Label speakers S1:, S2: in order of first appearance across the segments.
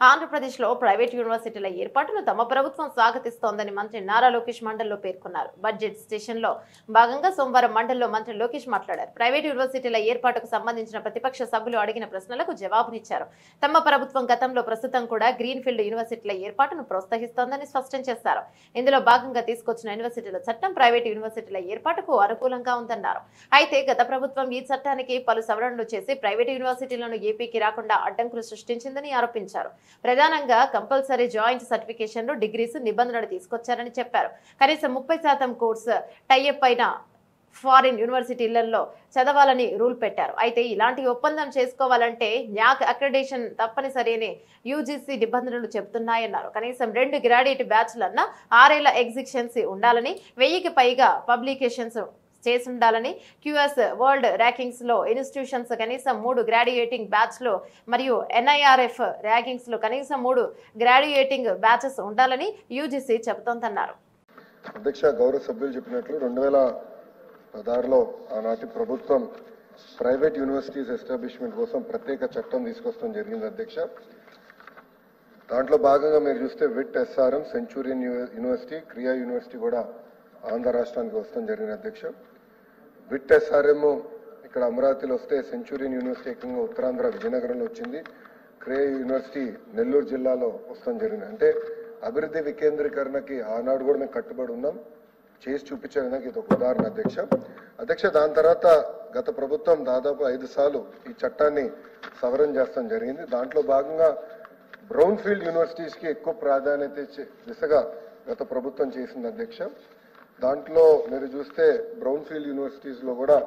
S1: ఆంధ్రప్రదేశ్లో ప్రైవేట్ యూనివర్సిటీల ఏర్పాటును తమ ప్రభుత్వం స్వాగతిస్తోందని మంత్రి నారా లోకేష్ మండలిలో పేర్కొన్నారు. బడ్జెట్ సెషన్లో భాగంగా సోమవారం మండలిలో మంత్రి లోకేష్ మాట్లాడారు. ప్రైవేట్ యూనివర్సిటీల ఏర్పాటుకు సంబంధించిన ప్రతిపక్ష సభ్యులు అడిగిన ప్రశ్నలకు జవాబునిచ్చారు. తమ ప్రభుత్వం గతంలో ప్రస్తుతం కూడా గ్రీన్ ఫీల్డ్ యూనివర్సిటీల ఏర్పాటును ప్రోత్సహిస్తోందని స్పష్టం చేశారు. ఇందులో భాగంగా తీసుకొచ్చిన యూనివర్సిటీల చట్టం ప్రైవేట్ యూనివర్సిటీల ఏర్పాటుకు అనుకూలంగా ఉందన్నారు. అయితే గత ప్రభుత్వం ఈ చట్టానికి పలు సవరణలు చేసి ప్రైవేట్ యూనివర్సిటీలను ఏపీకి రాకుండా అడ్డంకులు సృష్టించిందని ఆరోపించారు. ప్రధానంగా కంపల్సరీ జాయింట్ సర్టిఫికేషన్లు, డిగ్రీస్ నిబంధనలు తీసుకొచ్చారని చెప్పారు. కనీసం 30% కోర్సు టైఅప్ అయిన ఫారిన్ యూనివర్సిటీలలో చదవాలని రూల్ పెట్టారు. అయితే ఇలాంటి ఒప్పందం చేసుకోవాలంటే న్యాక్ అక్రెడిటేషన్ తప్పనిసరి అని యూజీసీ నిబంధనలు చెబుతున్నాయన్నారు. కనీసం 2 గ్రాడ్యుయేట్ బ్యాచ్లన్నా 6 ఏళ్ల ఎగ్జిస్టెన్సీ ఉండాలని, 1000కి పైగా పబ్లికేషన్స్ చేసి ఉండాలని, క్యూఎస్ వరల్డ్ ర్యాంకింగ్స్ లో ఇన్స్టిట్యూషన్స్ కనీసం 3 గ్రాడ్యుయేటింగ్ బ్యాచ్లు మరియు ఎన్ఐఆర్ఎఫ్ ర్యాంకింగ్స్ లో కనీసం 3 గ్రాడ్యుయేటింగ్ బ్యాచెస్ ఉండాలని యూజీసీ చెబుతోందన్నారు.
S2: అధ్యక్ష, గౌరవ సభ్యులు చెప్పినట్లు 2016లో ఆనాటి ప్రభుత్వం ప్రైవేట్ యూనివర్సిటీస్ ఎస్టాబ్లిష్మెంట్ కోసం ప్రత్యేక చట్టం తీసుకొస్తాం జరిగింది అధ్యక్ష. దాంట్లో భాగంగా మీరు చూస్తే విట్ ఎస్ఆర్ఎం, సెంచురియన్ యూనివర్సిటీ, క్రియా యూనివర్సిటీ కూడా ఆంధ్ర రాష్ట్రానికి వస్తాం జరిగింది అధ్యక్ష. విట్ ఎస్ఆర్ఎం ఇక్కడ అమరావతిలో వస్తే, సెంచురియన్ యూనివర్సిటీ ఏకంగా ఉత్తరాంధ్ర విజయనగరంలో వచ్చింది, క్రియా యూనివర్సిటీ నెల్లూరు జిల్లాలో వస్తాం జరిగింది. అంటే అభివృద్ధి వికేంద్రీకరణకి ఆనాడు కూడా మేము కట్టుబడి ఉన్నాం, చేసి చూపించడానికి ఇది ఒక ఉదాహరణ అధ్యక్ష. దాని తర్వాత గత ప్రభుత్వం దాదాపు 5 సార్లు ఈ చట్టాన్ని సవరణ చేస్తాం జరిగింది. దాంట్లో భాగంగా బ్రౌన్ ఫీల్డ్ యూనివర్సిటీస్ కి ఎక్కువ ప్రాధాన్యత ఇచ్చే దిశగా గత ప్రభుత్వం చేసింది అధ్యక్ష. దాంట్లో మీరు చూస్తే బ్రౌన్ ఫీల్డ్ యూనివర్సిటీస్ లో కూడా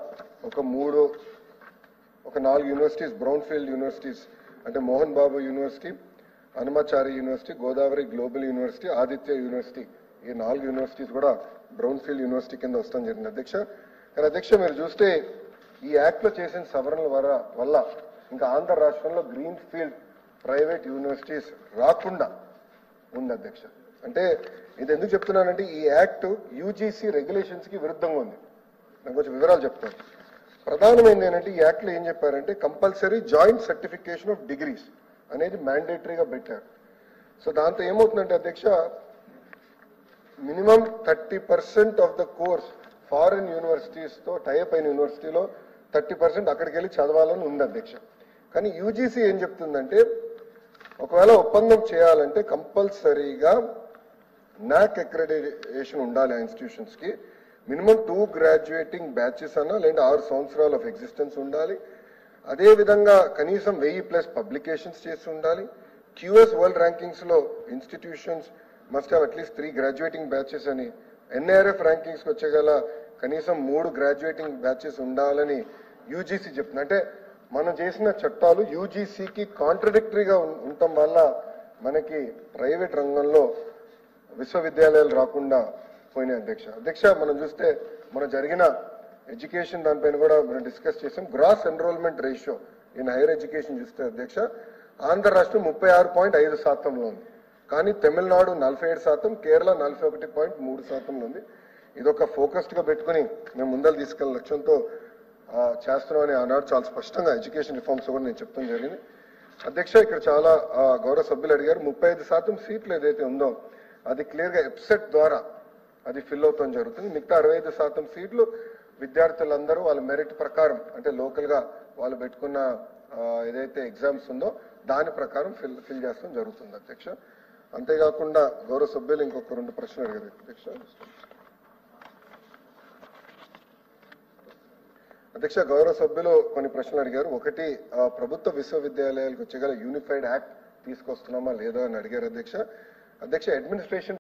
S2: ఒక 4 యూనివర్సిటీస్ బ్రౌన్ ఫీల్డ్ యూనివర్సిటీస్ అంటే Mohan Babu university, Hanumachari university, Godavari global university, Aditya university, ఈ 4 యూనివర్సిటీస్ కూడా బ్రౌన్ ఫీల్డ్ యూనివర్సిటీ కింద వస్తాం జరిగింది అధ్యక్ష. కానీ అధ్యక్ష, మీరు చూస్తే ఈ యాక్ట్ లో చేసిన సవరణల వల్ల ఇంకా ఆంధ్ర రాష్ట్రంలో గ్రీన్ ఫీల్డ్ ప్రైవేట్ యూనివర్సిటీస్ రాకుండా ఉంది అధ్యక్ష. అంటే ఇది ఎందుకు చెప్తున్నానంటే ఈ యాక్ట్ యూజీసీ రెగ్యులేషన్స్ కి విరుద్ధంగా ఉంది. నాకు కొంచెం వివరాలు చెప్తాను. ప్రధానమైనది ఏంటంటే ఈ యాక్ట్ లో ఏం చెప్పారంటే compulsory joint certification of degrees అనేది మ్యాండేటరీగా పెట్టారు. సో దాంతో ఏమవుతుందంటే అధ్యక్ష, minimum 30% of the course foreign universities తో టైఅప్ అయిన యూనివర్సిటీలో 30% అక్కడికి వెళ్ళి చదవాలని ఉంది అధ్యక్ష. కానీ యూజీసీ ఏం చెప్తుందంటే ఒకవేళ ఒప్పందం చేయాలంటే కంపల్సరీగా నాక్ అక్రెడిటేషన్ ఉండాలి ఆ ఇన్స్టిట్యూషన్స్ కి, మినిమం 2 గ్రాడ్యుయేటింగ్ బ్యాచెస్ అన్నా లేదా 6 సంవత్సరాలు ఆఫ్ ఎగ్జిస్టెన్స్ ఉండాలి. అదే విధంగా కనీసం 1000+ పబ్లికేషన్స్ చేసి ఉండాలి. క్యూఎస్ వరల్డ్ ర్యాంకింగ్స్ లో institutions must have at least 3 graduating batches అని, ఎన్ఐఆర్ఎఫ్ ర్యాంకింగ్స్ కి వచ్చేగల కనీసం 3 గ్రాడ్యుయేటింగ్ బ్యాచెస్ ఉండాలని యూజీసీ చెప్తుంది. అంటే మనం చేసిన చట్టాలు యూజీసీకి కాంట్రడిక్టరీగా ఉండటం వల్ల మనకి ప్రైవేట్ రంగంలో విశ్వవిద్యాలయాలు రాకుండా పోయినాయి అధ్యక్ష. మనం చూస్తే మన జరిగిన ఎడ్యుకేషన్ దానిపైన కూడా మనం డిస్కస్ చేసాం. Gross enrolment ratio in higher education చూస్తే అధ్యక్ష, ఆంధ్ర రాష్ట్రం 36.5%లో ఉంది. కానీ తమిళనాడు 47%, కేరళ 41.3%లో ఉంది. ఇదొక ఫోకస్డ్ గా పెట్టుకుని మేము ముందలు తీసుకెళ్లే లక్ష్యంతో చేస్తున్నామని ఆనాడు చాలా స్పష్టంగా ఎడ్యుకేషన్ రిఫార్మ్స్ కూడా నేను చెప్తాం జరిగింది అధ్యక్ష. ఇక్కడ చాలా గౌరవ సభ్యులు అడిగారు, 35% సీట్లు ఏదైతే ఉందో అది క్లియర్ గా ఎప్సెట్ ద్వారా అది ఫిల్ అవుతాం జరుగుతుంది. మిగతా 65% సీట్లు విద్యార్థులందరూ వాళ్ళ మెరిట్ ప్రకారం అంటే లోకల్ గా వాళ్ళు పెట్టుకున్న ఏదైతే ఎగ్జామ్స్ ఉందో దాని ప్రకారం ఫిల్ చేస్తాం జరుగుతుంది అధ్యక్ష. అంతేకాకుండా గౌరవ సభ్యులు ఇంకొక 2 ప్రశ్నలు అడిగారు అధ్యక్ష. గౌరవ సభ్యులు కొన్ని ప్రశ్నలు అడిగారు. ఒకటి, ప్రభుత్వ విశ్వవిద్యాలయాలకు వచ్చేగల యూనిఫైడ్ యాక్ట్ తీసుకొస్తున్నామా లేదా అని అడిగారు అధ్యక్ష. అధ్యక్ష, అడ్మినిస్ట్రేషన్